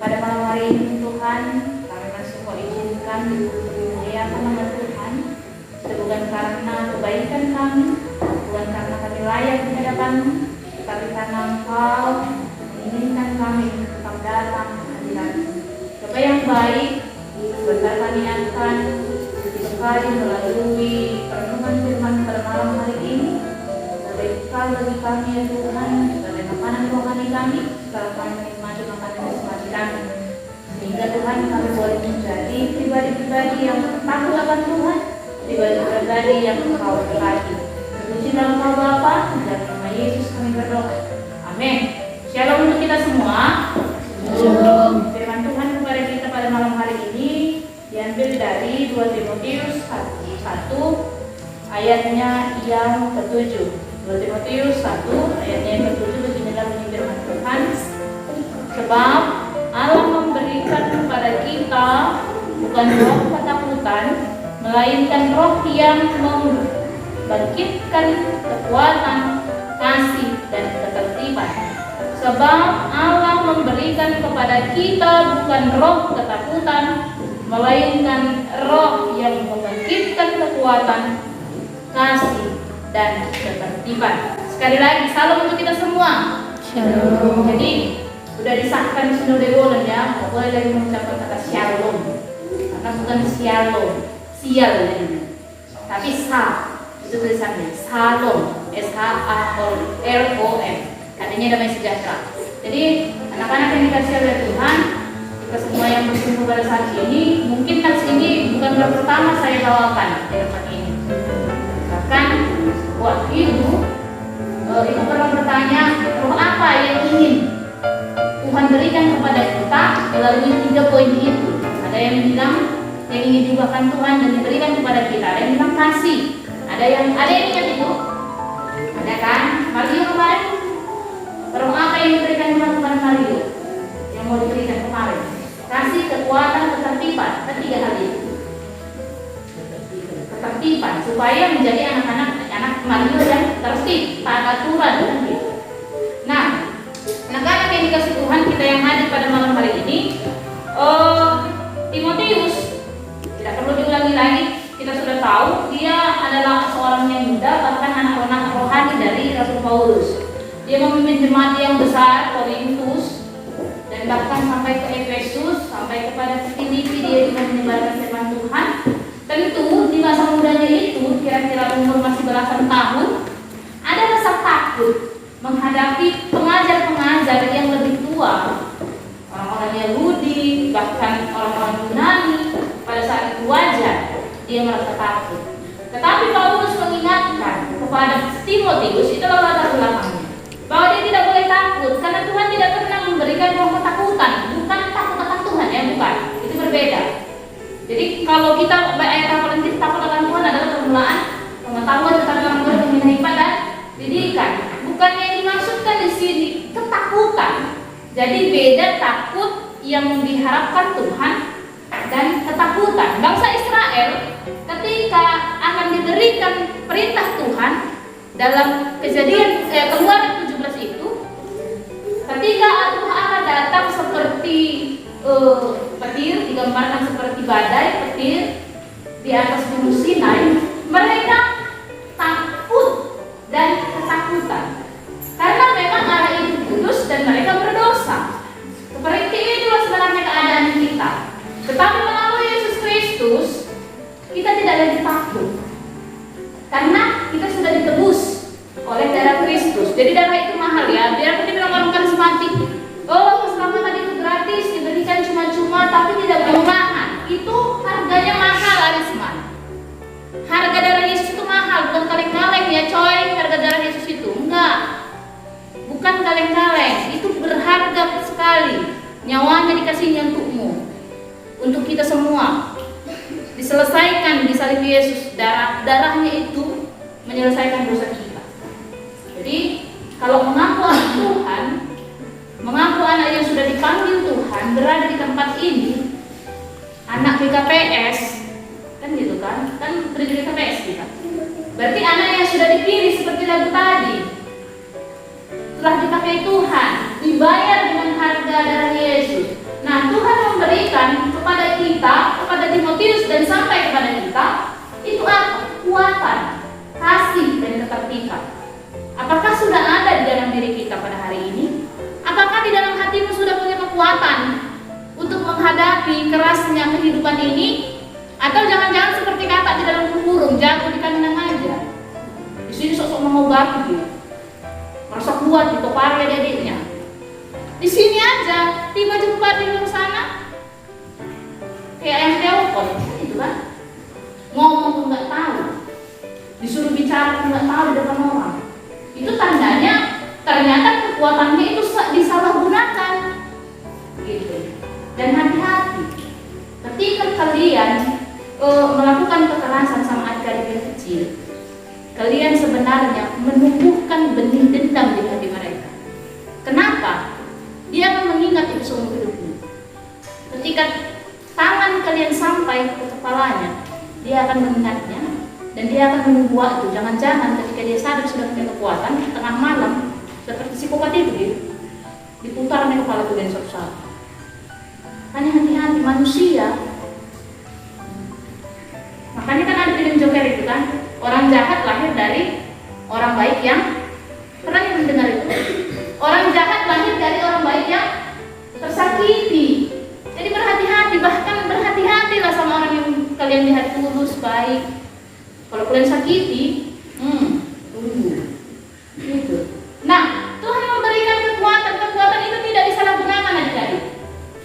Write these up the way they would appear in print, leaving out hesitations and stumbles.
Pada malam hari ini Tuhan, kami masih mau izinkan dimuliakan nama Tuhan. Itu bukan karena kebaikan kami, bukan karena kami layak di hadapan-Mu, tapi karena Engkau menginginkan kami tetap datang hadirat-Mu. Bapa yang baik, sebentar kami akan dibekali melalui perenungan firman pada malam hari ini. Bekal bagi kami ya Tuhan, sebagai makanan rohani kami, setelah kami menikmati makanan jasmani kami. Sehingga Tuhan kami boleh menjadi pribadi-pribadi yang takut akan Tuhan, pribadi-pribadi yang Engkau berkati. Terpuji dalam Engkau Bapa, dalam nama Yesus kami berdoa. Amin. Shalom untuk kita semua. Firman Tuhan kepada kita pada malam hari ini diambil dari 2 Timotius 1 ayatnya yang ke-7. 2 Timotius 1 ayatnya yang ke-7 beginilah bunyi firman Tuhan. Sebab Allah memberikan kepada kita bukan roh ketakutan, melainkan roh yang membangkitkan kekuatan, kasih dan ketertiban. Sebab Allah memberikan kepada kita bukan roh ketakutan, melainkan roh yang membangkitkan kekuatan, kasih dan ketertiban. Sekali lagi, salam untuk kita semua. Shalom. Jadi sudah disahkan di Sinode Bolen ya, nggak boleh lagi mengucapkan kata shalom, karena bukan shalom, sial ini, tapi sa itu tulisannya salom, SHALOM, artinya damai sejahtera. Jadi anak-anak yang dikasih oleh Tuhan, kita semua yang berkumpul pada saat ini, mungkin kali ini bukan kali pertama saya bawakan di tempat ini. Bahkan waktu itu ibu pernah bertanya, roh apa yang ingin Tuhan berikan kepada kita melalui 3 poin itu. Ada yang bilang yang ingin diubahkan Tuhan dan diberikan kepada kita, ada yang bilang kasih, ada yang ingat itu, ada kan? Mario kemarin, roh apa yang diberikan Tuhan kepada Mario yang mau diberikan kemarin? Kasih, kekuatan, ketertiban, ketiga hal itu. Ketertiban supaya menjadi anak Mario yang tertib, taat aturan kan gitu. Nah, anak-anak yang dikasih Tuhan, kita yang hadir pada malam hari ini, Timotius tidak perlu diulangi lagi, kita sudah tahu dia adalah seorang yang muda, bahkan anak-anak rohani dari Rasul Paulus. Dia memimpin jemaat yang besar, Korintus, dan bahkan sampai ke Efesus, sampai kepada Filipi dia juga menyebarkan firman Tuhan. Tentu di masa mudanya itu, kira-kira umur masih belasan tahun, ada rasa takut menghadapi pengajar-pengajar yang lebih tua, orang-orang Yahudi, bahkan orang-orang Yunani. Pada saat itu wajar dia merasa takut. Tetapi Paulus mengingatkan kepada Timotius, itulah latar belakangnya, bahwa dia tidak boleh takut karena Tuhan tidak pernah memberikan roh ketakutan. Bukan takut akan Tuhan ya, bukan. Itu berbeda. Jadi kalau kita ayat Korintus, takut akan Tuhan adalah permulaan pengetahuan tentang orang berhikmat hikmat dan didikan. Bukan yang dimaksudkan di sini ketakutan. Jadi beda takut yang diharapkan Tuhan dan ketakutan. Bangsa Israel ketika akan diberikan perintah Tuhan dalam Kejadian Keluaran 17 itu, ketika Allah datang seperti petir, digambarkan seperti badai petir di atas gunung Sinai, mereka takut dan ketakutan karena memang Allah itu kudus dan mereka berdosa. Seperti itulah sebenarnya keadaan kita. Tetapi melalui Yesus Kristus kita tidak lagi takut karena kita sudah ditebus oleh darah Kristus. Jadi darah itu mahal ya, biarpun dibilang orang karismatik, oh keselamatan itu gratis, diberikan cuma-cuma tapi tidak bermurahan. Itu harganya mahal, arisman. Harga darah Yesus itu mahal, bukan kaleng-kaleng ya coy. Harga darah Yesus itu enggak, bukan kaleng-kaleng. Itu berharga sekali. Nyawanya dikasihnya untukmu, untuk kita semua. Diselesaikan di salib Yesus, darahnya itu menyelesaikan dosa kita. Jadi kalau mengaku anak Tuhan, mengaku anak yang sudah dipanggil Tuhan, berada di tempat ini, anak BKPS, kan gitu kan berdiri di BKPS kita. Berarti anak yang sudah dipilih seperti lagu tadi, telah dipakai Tuhan, dibayar dengan harga darah Yesus. Nah, menghadapi kerasnya kehidupan ini, atau jangan-jangan seperti kakak di dalam kurung, jago di kandang aja. Di sini sok-sok mengobati dia, merasa kuat, ditopar oleh adiknya. Di sini aja, tiba jumpa di luar sana, kayak yang telepon, itu kan? Ngomong nggak tahu, disuruh bicara nggak tahu di depan orang. Itu tandanya ternyata kekuatannya itu disalahgunakan, gitu. Dan hati-hati, ketika kalian melakukan kekerasan sama adik-adik yang kecil, kalian sebenarnya menumbuhkan benih dendam di hati mereka. Kenapa? Dia akan mengingat itu seumur hidupnya. Ketika tangan kalian sampai ke kepalanya, dia akan mengingatnya dan dia akan menunggu waktu. Jangan-jangan ketika dia sadar sudah punya kekuatan, tengah malam seperti psikopat itu dia diputar oleh kepala kalian satu-satu. Hanya hati-hati manusia. Makanya kan ada film Joker itu kan, orang jahat lahir dari orang baik yang pernah mendengar itu. Orang jahat lahir dari orang baik yang tersakiti. Jadi berhati-hati, bahkan berhati-hatilah sama orang yang kalian lihat tulus, baik. Kalau kalian sakiti, tunggu. Gitu. Nah, Tuhan memberikan kekuatan itu tidak disalahgunakan adik-adik.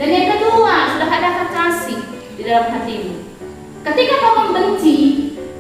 Dan yang kedua, sudah ada kasih di dalam hatimu. Ketika kau membenci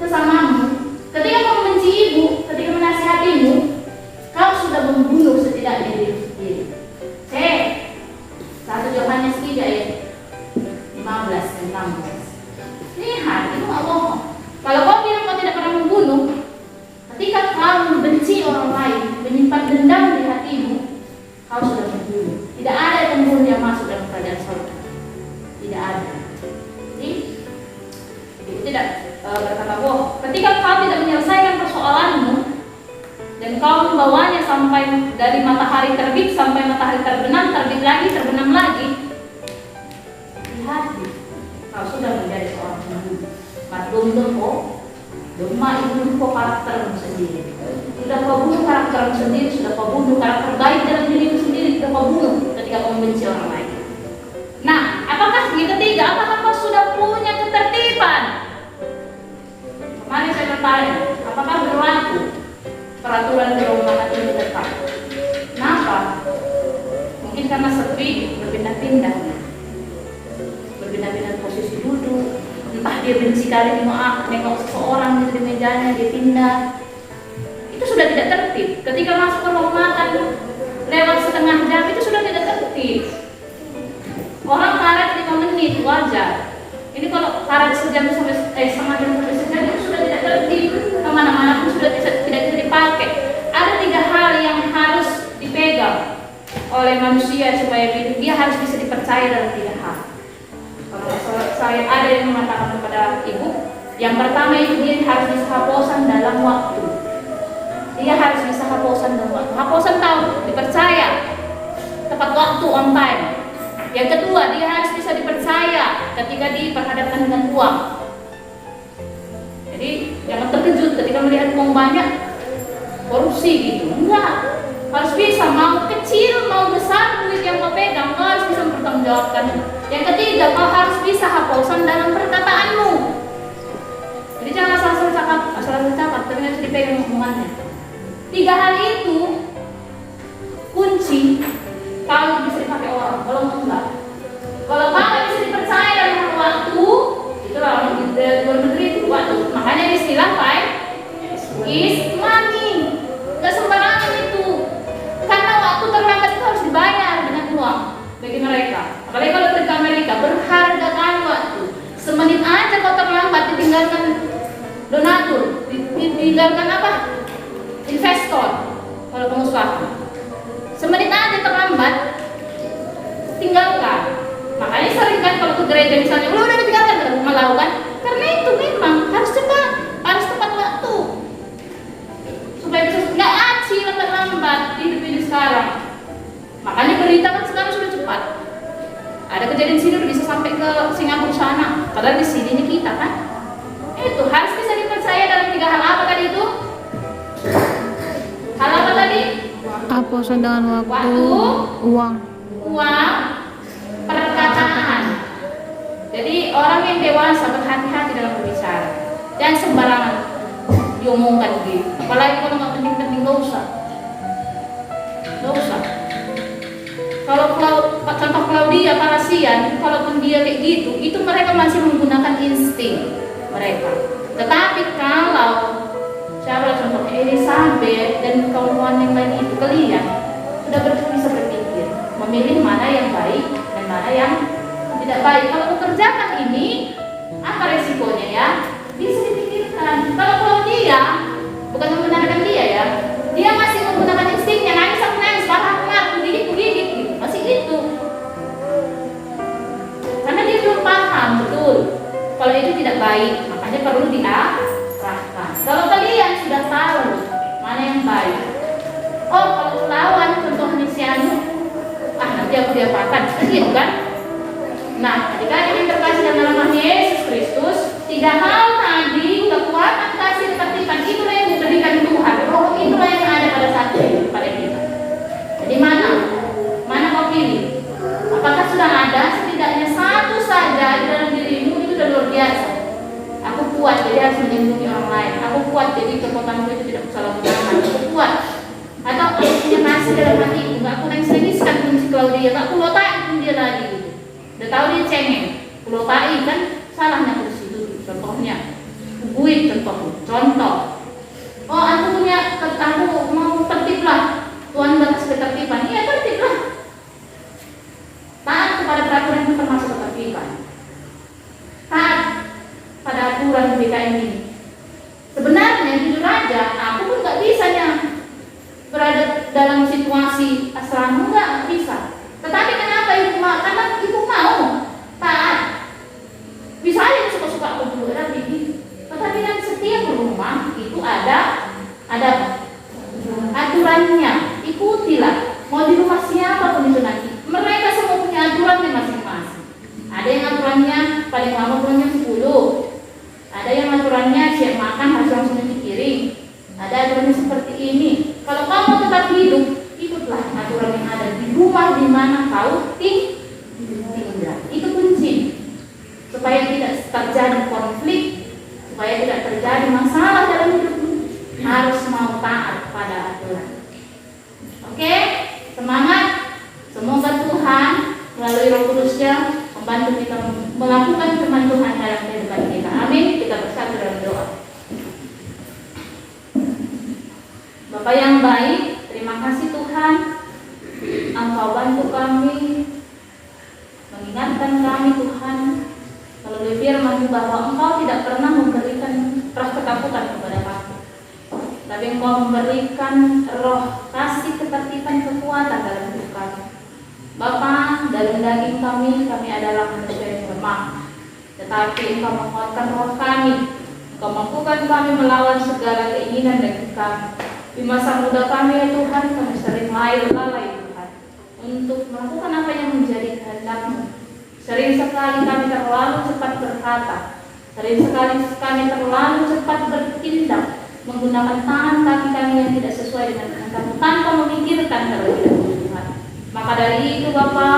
sesamamu, ketika kau membenci ibu, ketika menasihatimu, kau sudah membunuh setidaknya diri sendiri. 1 Yohanes 3 ayat 15 dan 16. Lihat, itu nggak bohong. Kalau kau bilang kau tidak pernah membunuh, ketika kau membenci orang lain, menyimpan dendam di hatimu, kau sudah membunuh. Tidak ada pembunuh yang masuk dalam kerajaan surga. Tidak ada. Jadi tidak berkata bohong. Ketika kau tidak menyelesaikan persoalanmu dan kau membawanya sampai dari matahari terbit sampai matahari terbenam, terbit lagi, terbenam lagi, lihat, kau sudah menjadi seorang pembunuh. Maklum kok, Doma itu kok karaktermu sendiri. Sudah kau bunuh karaktermu sendiri, sudah kau bunuh karakter baik dalam dirimu sendiri, sudah kau bunuh ketika kau membenci orang lain. Nah, apakah yang ketiga? Apakah kau sudah punya ketertiban? Kemarin saya bertanya, apakah berlaku peraturan di rumah itu tetap? Kenapa? Mungkin karena sepi, berpindah-pindah posisi duduk. Entah dia benci kali nengok seseorang di mejanya, dia pindah. Itu sudah tidak tertib. Ketika masuk ke ruang makan lewat setengah jam, itu sudah tidak tertib. Orang karet 5 menit wajar. Ini kalau karet sejam sampai setengah jam sampai sejam itu sudah tidak tertib. Kemana-mana pun sudah tidak bisa dipakai. Ada 3 hal yang harus dipegang oleh manusia supaya dia harus bisa dipercaya dalam 3 hal. Kalau saya ada yang mengatakan kepada ibu, yang pertama itu dia harus bisa haposan dalam waktu. Dia harus bisa haposan dalam waktu. Haposan tahu, dipercaya, tepat waktu, on time. Yang kedua, dia harus bisa dipercaya ketika diperhadapkan dengan uang. Jadi jangan terkejut ketika melihat uang banyak, korupsi gitu. Enggak, harus bisa, mau kecil mau besar duit yang kau pegang, kau harus bisa mempertanggungjawabkan. Yang ketiga, kau harus bisa haposan dalam perkataanmu. Jadi jangan asal cakap, tapi harus dipegang omongannya. 3 hal itu kunci kalau bisa dipakai orang, kalau enggak. Kalau kau bisa dipercaya dalam waktu, itulah orang di luar negeri itu waktu. Makanya istilah time is money. Gak sembarangan itu. Karena waktu terlambat itu harus dibayar dengan uang bagi mereka. Apalagi kalau pergi ke Amerika, berharga kan waktu. Semenit aja kau terlambat ditinggalkan donatur, ditinggalkan apa? Investor. Kalau pengusaha, semenit aja terlambat, tinggalkan. Makanya sering kan kalau ke gereja misalnya, udah ditinggalkan ke rumah lakukan. Karena itu memang harus cepat, harus tepat waktu. Supaya bisa nggak aci lambat-lambat hidup ini sekarang. Makanya berita kan sekarang sudah cepat. Ada kejadian sini udah bisa sampai ke Singapura sana. Padahal di sini kita kan. Itu harus bisa dipercaya dalam 3 hal apa tadi itu? Hal apa tadi? Haposan dengan waktu, uang, perkataan. Jangan sembarangan diomongkan gitu. Apalagi kalau nggak penting-penting, nggak usah. Kalau contoh Claudia Parasian, kalaupun dia kayak gitu, itu mereka masih menggunakan insting mereka. Tetapi kalau siapa contohnya Elizabeth dan kawan-kawan yang lain itu, kalian sudah bisa berpikir memilih mana yang baik dan mana yang tidak baik. Kalau mengerjakan ini, apa resikonya ya? Bisa dipikirkan. Kalau dia, bukan membenarkan dia ya, dia masih menggunakan instingnya, nangis aku nangis, marah aku marah, digigit gitu, masih itu. Karena dia belum paham betul kalau itu tidak baik, makanya perlu diarahkan. Kalau kalian sudah tahu mana yang baik, oh kalau lawan contohnya si Anu, nanti aku diapakan, gitu kan? Nah, adik-adik yang terkasih dalam nama Yesus Kristus, 3 hal tadi, kekuatan, kasih, ketertiban, itulah yang diberikan Tuhan. Roh itulah yang ada pada saat itu pada kita. Jadi mana kau pilih? Apakah sudah ada setidaknya satu saja di dalam dirimu, itu sudah luar biasa. Aku kuat, jadi harus melindungi orang lain. Aku kuat, jadi kekuatanku itu tidak salah gunakan. Aku kuat. Atau aku punya kasih dalam hatiku, nggak aku nangis-nangiskan kunci Claudia, nggak aku lotain pun dia lagi gitu. Udah tahu dia cengeng, kulotai kan salahnya di situ. Contohnya, buit contoh. Oh aku mau tertib lah, Tuhan batas ketertiban, iya tertib lah. Taat kepada peraturan itu termasuk ketertiban. Taat pada aturan BKM ini. Sebenarnya jujur aja, aku pun nggak bisa berada dalam situasi asrama, nggak bisa. Tetapi kenapa ibu mau? Karena ibu mau taat. Bisa aja suka-suka aku dulu begini. Tetapi kan setiap rumah itu ada aturannya. Ikutilah. Mau di rumah siapa pun itu nanti. Mereka semua punya aturannya masing-masing. Ada yang aturannya paling lama punya 10. Ada yang aturannya siap makan harus langsung cuci piring. Ada aturannya seperti ini. Kalau kamu tetap hidup, ikutlah aturan yang ada di rumah di mana kau tinggal. Itu kunci supaya tidak terjadi konflik, supaya tidak terjadi masalah dalam hidupmu. Harus mau taat pada aturan. Oke, semangat. Semoga Tuhan melalui Roh Kudus-Nya membantu kita melakukan firman Tuhan dalam kehidupan kita. Amin. Kita bersatu dalam doa. Bapak yang baik, terima kasih Tuhan, Engkau bantu kami, mengingatkan kami Tuhan melalui firman-Mu bahwa Engkau tidak pernah memberikan roh ketakutan kepada kami, tapi Engkau memberikan roh kasih, ketertiban, kekuatan dalam hidup kami. Bapa, dalam daging kami adalah manusia yang lemah, tetapi Engkau menguatkan roh kami, Engkau mampukan kami melawan segala keinginan dan kami. Di masa muda kami ya Tuhan, kami sering lalai Tuhan untuk melakukan apa yang menjadi kehendak-Mu. Sering sekali kami terlalu cepat berkata, sering sekali kami terlalu cepat bertindak, menggunakan tangan kaki kami yang tidak sesuai dengan kehendak-Mu tanpa memikirkan terlebih Tuhan. Maka dari itu Bapa,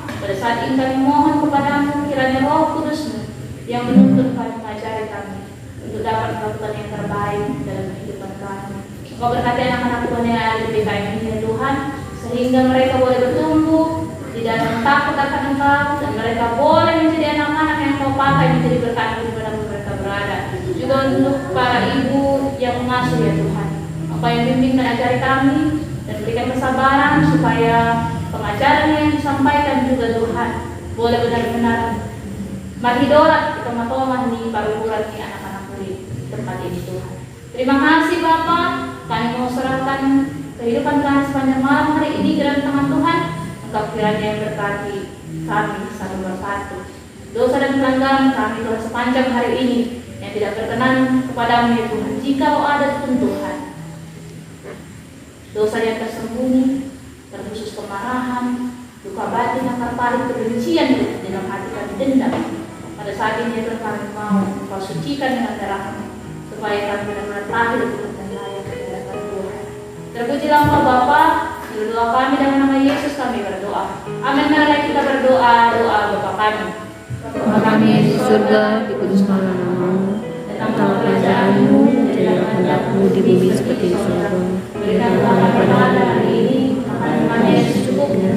pada saat ini kami mohon kepadamu, kiranya Roh Kudus-Mu yang menuntun kami, mengajari kami untuk dapat melakukan yang terbaik dalam kehidupan kami. Engkau berkati anak-anak Tuhan yang ada di BKM ini ya Tuhan, sehingga mereka boleh bertumbuh di dalam takut akan Engkau, dan mereka boleh menjadi anak-anak yang Engkau pakai menjadi berkat di mana mereka berada. Juga untuk para ibu yang mengasuh ya Tuhan, Engkau yang bimbing dan ajari kami, dan berikan kesabaran supaya pengajaran yang disampaikan juga Tuhan boleh benar-benar maridorat di tengah-tengah nih paruhuran nih anak-anak murid tempat ini Tuhan. Terima kasih Bapa. Kami mau serahkan kehidupan kami sepanjang malam hari ini ke dalam tangan Tuhan. Engkau kiranya yang berkati kami satu persatu. Dosa dan pelanggaran kami Tuhan sepanjang hari ini yang tidak berkenan kepadamu ya Tuhan. Jikalau ada pun Tuhan, dosa yang tersembunyi, terkhusus kemarahan, duka batin, akar paling, kebencian di dalam hati kami dendam. Pada saat ini ya Tuhan, kami mau Engkau sucikan dengan darah-Mu supaya kami benar-benar lahir dan layak di hadapan Tuhan. Terpujilah Engkau Bapa. Doa kami dalam nama Yesus kami berdoa. Amin. Mari kita berdoa doa Bapa kami. Bapa kami di surga, dikuduskanlah namamu, datanglah kerajaanmu, jadilah kehendakmu di bumi seperti di surga. Berikan kami pada hari ini makanan kami yang secukupnya,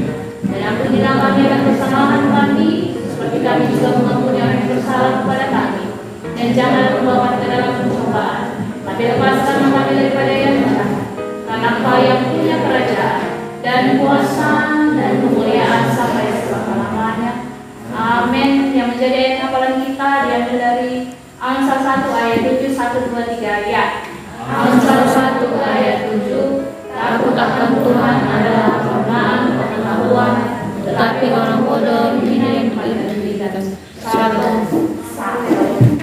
dan ampunilah kami atas kesalahan kami, seperti kami juga mengampuni orang yang bersalah kepada kami. Dan jangan membawa kami ke dalam pencobaan, tapi lepaskan kami daripada yang jahat. Karena Engkau yang punya kerajaan dan kuasa dan kemuliaan sampai selama-lamanya. Amin. Yang menjadi ayat hafalan kita diambil dari Amsal 1 ayat 7, 1, 2, 3 ya. Amsal 1 ayat 7. Takut akan Tuhan adalah kebenaran pengetahuan, tetapi orang bodoh ini yang paling pendidikan. Shalom.